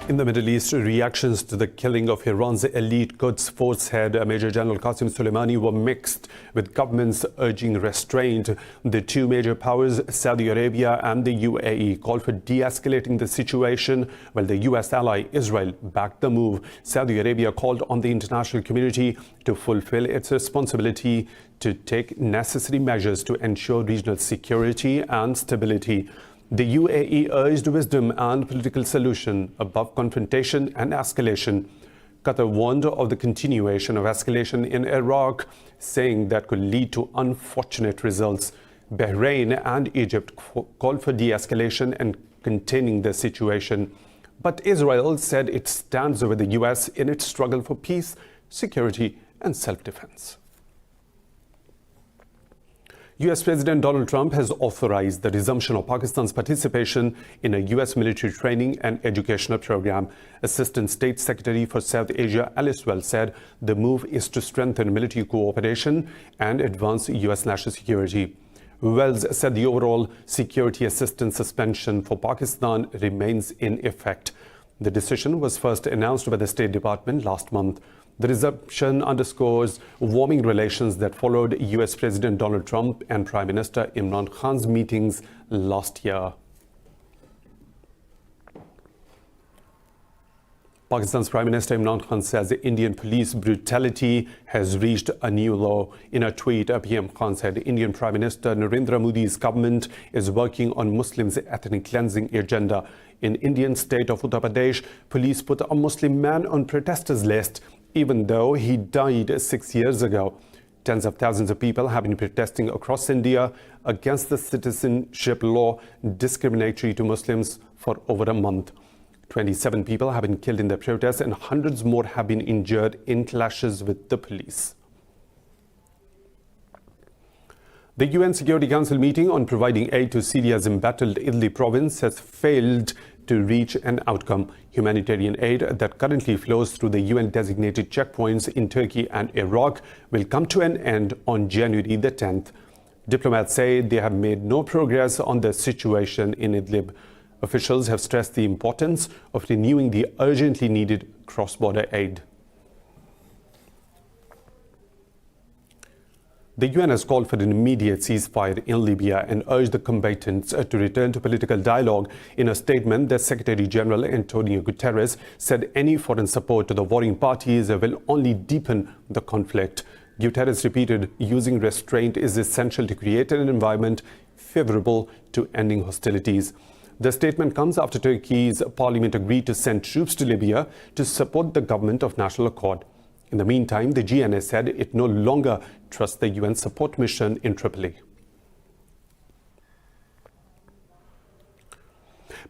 In the Middle East, reactions to the killing of Iran's elite Quds Force head Major General Qasem Soleimani were mixed, with governments urging restraint. The two major powers, Saudi Arabia and the UAE, called for de-escalating the situation, while the US ally Israel backed the move. Saudi Arabia called on the international community to fulfill its responsibility to take necessary measures to ensure regional security and stability. The UAE urged wisdom and political solution above confrontation and escalation. Qatar warned of the continuation of escalation in Iraq, saying that could lead to unfortunate results. Bahrain and Egypt called for de-escalation and containing the situation. But Israel said it stands with the US in its struggle for peace, security and self-defense. US President Donald Trump has authorized the resumption of Pakistan's participation in a US military training and educational program. Assistant State Secretary for South Asia Alice Wells said the move is to strengthen military cooperation and advance US national security. Wells said the overall security assistance suspension for Pakistan remains in effect. The decision was first announced by the State Department last month. The resumption underscores warming relations that followed US President Donald Trump and Prime Minister Imran Khan's meetings last year. Pakistan's Prime Minister Imran Khan says Indian police brutality has reached a new low. In a tweet, PM Khan said Indian Prime Minister Narendra Modi's government is working on Muslims' ethnic cleansing agenda. In Indian state of Uttar Pradesh, police put a Muslim man on protesters' list, even though he died 6 years ago. Tens of thousands of people have been protesting across India against the citizenship law discriminatory to Muslims for over a month. 27 people have been killed in the protests and hundreds more have been injured in clashes with the police. The UN Security Council meeting on providing aid to Syria's embattled Idlib province has failed to reach an outcome. Humanitarian aid that currently flows through the UN-designated checkpoints in Turkey and Iraq will come to an end on January the 10th. Diplomats say they have made no progress on the situation in Idlib. Officials have stressed the importance of renewing the urgently needed cross-border aid. The UN has called for an immediate ceasefire in Libya and urged the combatants to return to political dialogue. In a statement, the Secretary General Antonio Guterres said any foreign support to the warring parties will only deepen the conflict. Guterres repeated, using restraint is essential to create an environment favorable to ending hostilities. The statement comes after Turkey's parliament agreed to send troops to Libya to support the government of national accord. In the meantime, the GNA said it no longer trusts the UN support mission in Tripoli.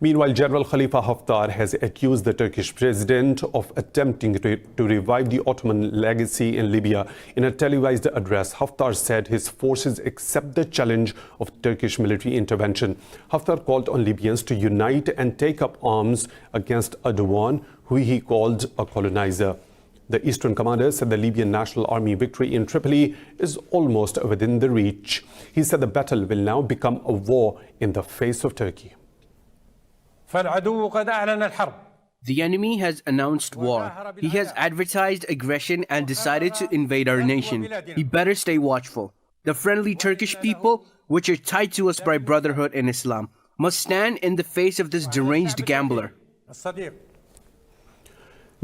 Meanwhile, General Khalifa Haftar has accused the Turkish president of attempting to revive the Ottoman legacy in Libya. In a televised address, Haftar said his forces accept the challenge of Turkish military intervention. Haftar called on Libyans to unite and take up arms against Erdogan, who he called a colonizer. The Eastern commander said the Libyan National Army victory in Tripoli is almost within the reach. He said the battle will now become a war in the face of Turkey. The enemy has announced war. He has advertised aggression and decided to invade our nation. He better stay watchful. The friendly Turkish people, which are tied to us by brotherhood in Islam, must stand in the face of this deranged gambler.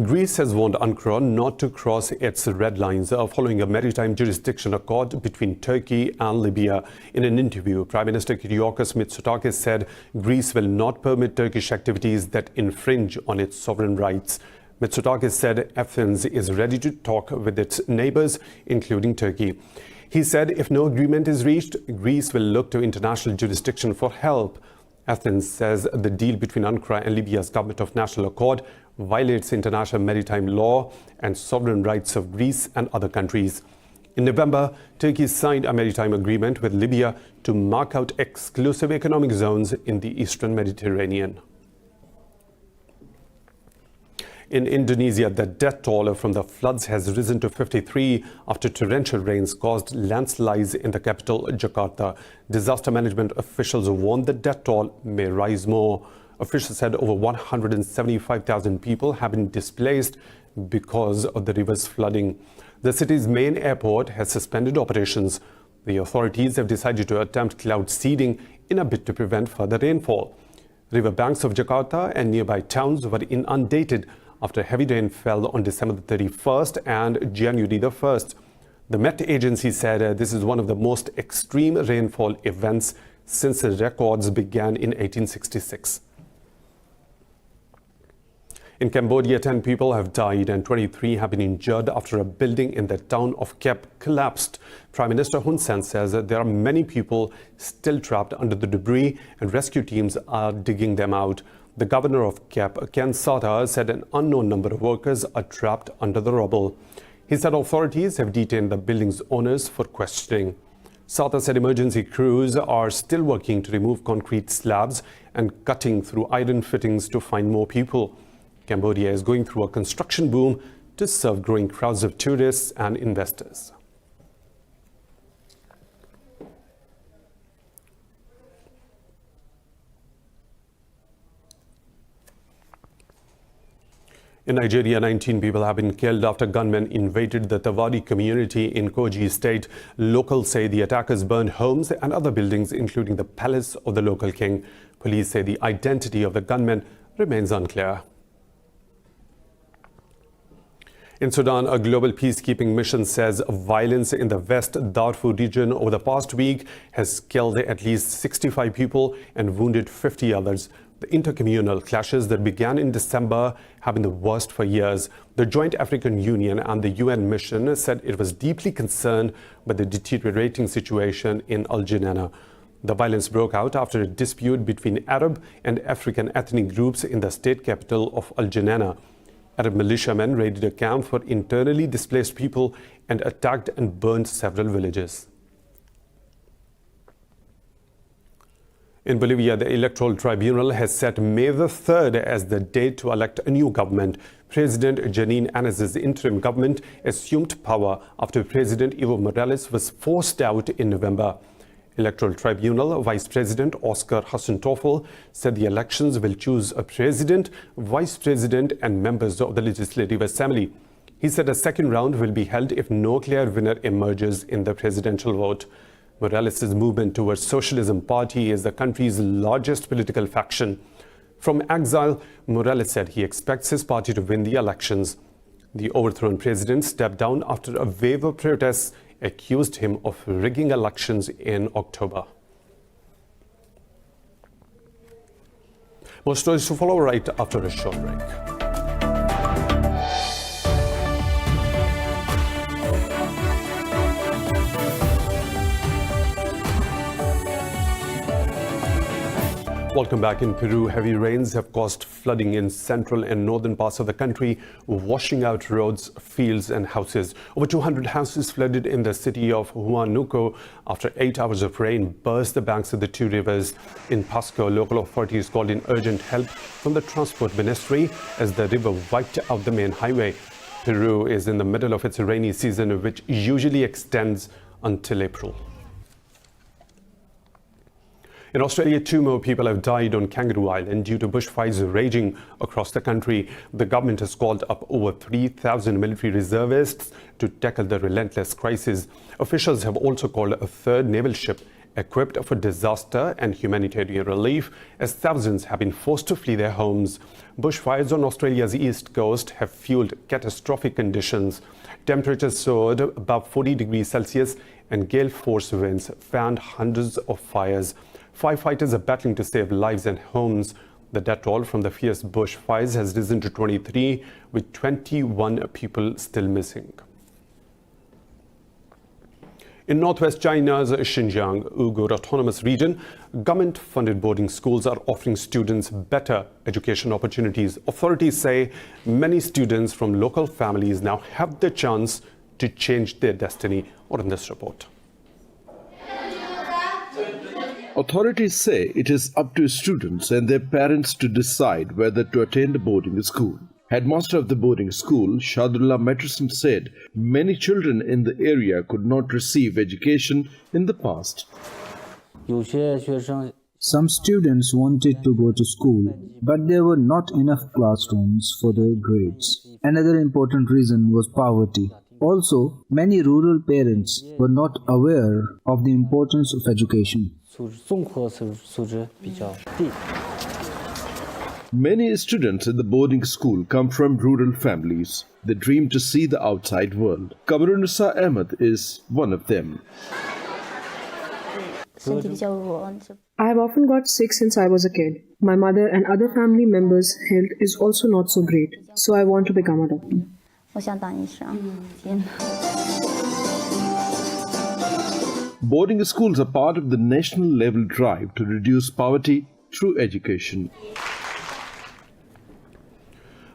Greece has warned Ankara not to cross its red lines following a maritime jurisdiction accord between Turkey and Libya. In an interview, Prime Minister Kyriakos Mitsotakis said Greece will not permit Turkish activities that infringe on its sovereign rights. Mitsotakis said Athens is ready to talk with its neighbors, including Turkey. He said if no agreement is reached, Greece will look to international jurisdiction for help. Athens says the deal between Ankara and Libya's government of national accord violates international maritime law and sovereign rights of Greece and other countries. In November, Turkey signed a maritime agreement with Libya to mark out exclusive economic zones in the eastern Mediterranean. In Indonesia, the death toll from the floods has risen to 53 after torrential rains caused landslides in the capital, Jakarta. Disaster management officials warn the death toll may rise more. Officials said over 175,000 people have been displaced because of the river's flooding. The city's main airport has suspended operations. The authorities have decided to attempt cloud seeding in a bid to prevent further rainfall. Riverbanks of Jakarta and nearby towns were inundated after heavy rain fell on December 31st and January 1st. The Met Agency said this is one of the most extreme rainfall events since the records began in 1866. In Cambodia, 10 people have died and 23 have been injured after a building in the town of Kep collapsed. Prime Minister Hun Sen says that there are many people still trapped under the debris and rescue teams are digging them out. The governor of Kep, Ken Sata, said an unknown number of workers are trapped under the rubble. He said authorities have detained the building's owners for questioning. Sata said emergency crews are still working to remove concrete slabs and cutting through iron fittings to find more people. Cambodia is going through a construction boom to serve growing crowds of tourists and investors. In Nigeria, 19 people have been killed after gunmen invaded the Tawadi community in Kogi state. Locals say the attackers burned homes and other buildings, including the palace of the local king. Police say the identity of the gunmen remains unclear. In Sudan, a global peacekeeping mission says violence in the West Darfur region over the past week has killed at least 65 people and wounded 50 others. The intercommunal clashes that began in December have been the worst for years. The Joint African Union and the UN mission said it was deeply concerned by the deteriorating situation in Al Geneina. The violence broke out after a dispute between Arab and African ethnic groups in the state capital of Al Geneina. Arab militiamen raided a camp for internally displaced people and attacked and burned several villages. In Bolivia, the Electoral Tribunal has set May the 3rd as the date to elect a new government. President Janine Áñez's interim government assumed power after President Evo Morales was forced out in November. Electoral Tribunal Vice President Oscar Hassan-Toffel said the elections will choose a president, vice president and members of the Legislative Assembly. He said a second round will be held if no clear winner emerges in the presidential vote. Morales' movement towards Socialism Party is the country's largest political faction. From exile, Morales said he expects his party to win the elections. The overthrown president stepped down after a wave of protests accused him of rigging elections in October. More stories to follow right after a short break. Welcome back. In Peru, heavy rains have caused flooding in central and northern parts of the country, washing out roads, fields and houses. Over 200 houses flooded in the city of Huánuco after 8 hours of rain burst the banks of the two rivers. In Pasco, local authorities called in urgent help from the Transport Ministry as the river wiped out the main highway. Peru is in the middle of its rainy season, which usually extends until April. In Australia, 2 more people have died on Kangaroo Island due to bushfires raging across the country. The government has called up over 3,000 military reservists to tackle the relentless crisis. Officials have also called a third naval ship equipped for disaster and humanitarian relief as thousands have been forced to flee their homes. Bushfires on Australia's east coast have fueled catastrophic conditions. Temperatures soared above 40 degrees Celsius and gale force winds fanned hundreds of fires. Firefighters are battling to save lives and homes. The death toll from the fierce bushfires has risen to 23, with 21 people still missing. In northwest China's Xinjiang Uyghur Autonomous Region, government-funded boarding schools are offering students better education opportunities. Authorities say many students from local families now have the chance to change their destiny. More in this report. Authorities say it is up to students and their parents to decide whether to attend a boarding school. Headmaster of the boarding school, Shadullah Matterson, said many children in the area could not receive education in the past. Some students wanted to go to school, but there were not enough classrooms for their grades. Another important reason was poverty. Also, many rural parents were not aware of the importance of education. Many students in the boarding school come from rural families. They dream to see the outside world. Kamarunisa Ahmed is one of them. I have often got sick since I was a kid. My mother and other family members' health is also not so great, so I want to become a doctor. Boarding schools are part of the national level drive to reduce poverty through education.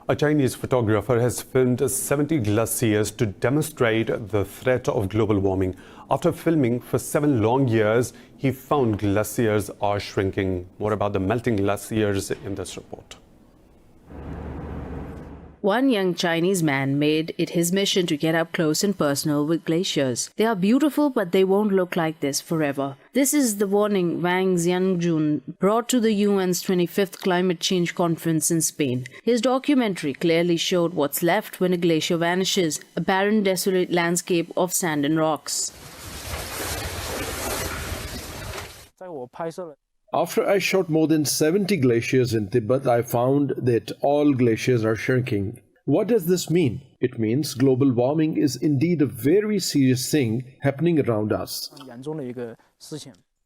A Chinese photographer has filmed 70 glaciers to demonstrate the threat of global warming. After filming for 7 long years, he found glaciers are shrinking. More about the melting glaciers in this report. One young Chinese man made it his mission to get up close and personal with glaciers. They are beautiful, but they won't look like this forever. This is the warning Wang Xiangjun brought to the UN's 25th Climate Change Conference in Spain. His documentary clearly showed what's left when a glacier vanishes, a barren, desolate landscape of sand and rocks. After I shot more than 70 glaciers in Tibet, I found that all glaciers are shrinking. What does this mean? It means global warming is indeed a very serious thing happening around us.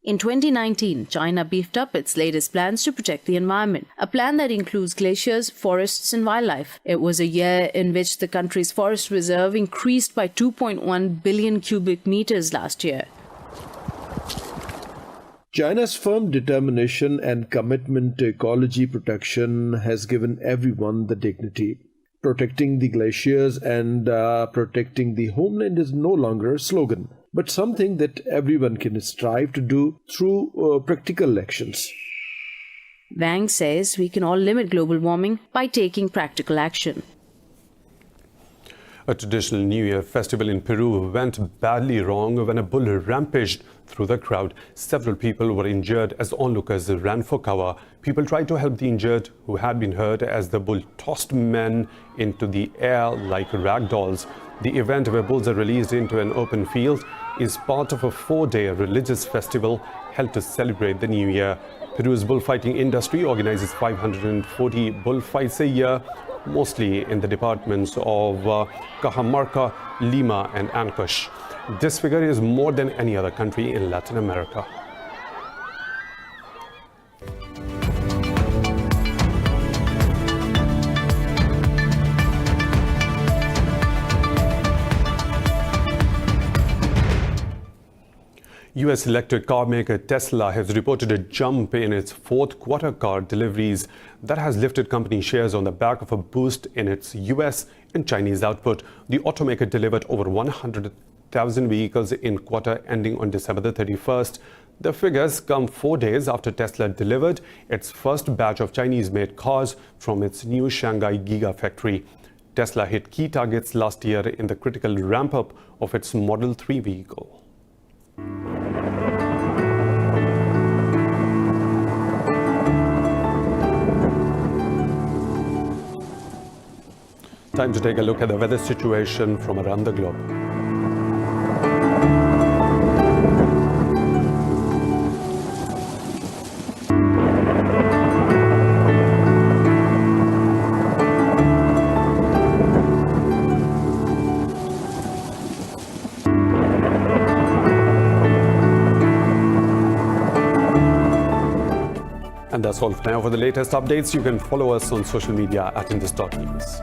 In 2019, China beefed up its latest plans to protect the environment, a plan that includes glaciers, forests and wildlife. It was a year in which the country's forest reserve increased by 2.1 billion cubic meters last year. China's firm determination and commitment to ecology protection has given everyone the dignity. Protecting the glaciers and protecting the homeland is no longer a slogan, but something that everyone can strive to do through practical actions. Wang says we can all limit global warming by taking practical action. A traditional New Year festival in Peru went badly wrong when a bull rampaged through the crowd. Several people were injured as onlookers ran for cover. People tried to help the injured who had been hurt as the bull tossed men into the air like rag dolls. The event, where bulls are released into an open field, is part of a 4-day religious festival held to celebrate the New Year. Peru's bullfighting industry organizes 540 bullfights a year, mostly in the departments of Cajamarca, Lima and Ancash. This figure is more than any other country in Latin America. US electric car maker Tesla has reported a jump in its fourth quarter car deliveries that has lifted company shares on the back of a boost in its US and Chinese output. The automaker delivered over 100,000 vehicles in quarter ending on December the 31st. The figures come 4 days after Tesla delivered its first batch of Chinese-made cars from its new Shanghai Gigafactory. Tesla hit key targets last year in the critical ramp-up of its Model 3 vehicle. Time to take a look at the weather situation from around the globe. And that's all for now. For the latest updates, you can follow us on social media at Indus.News.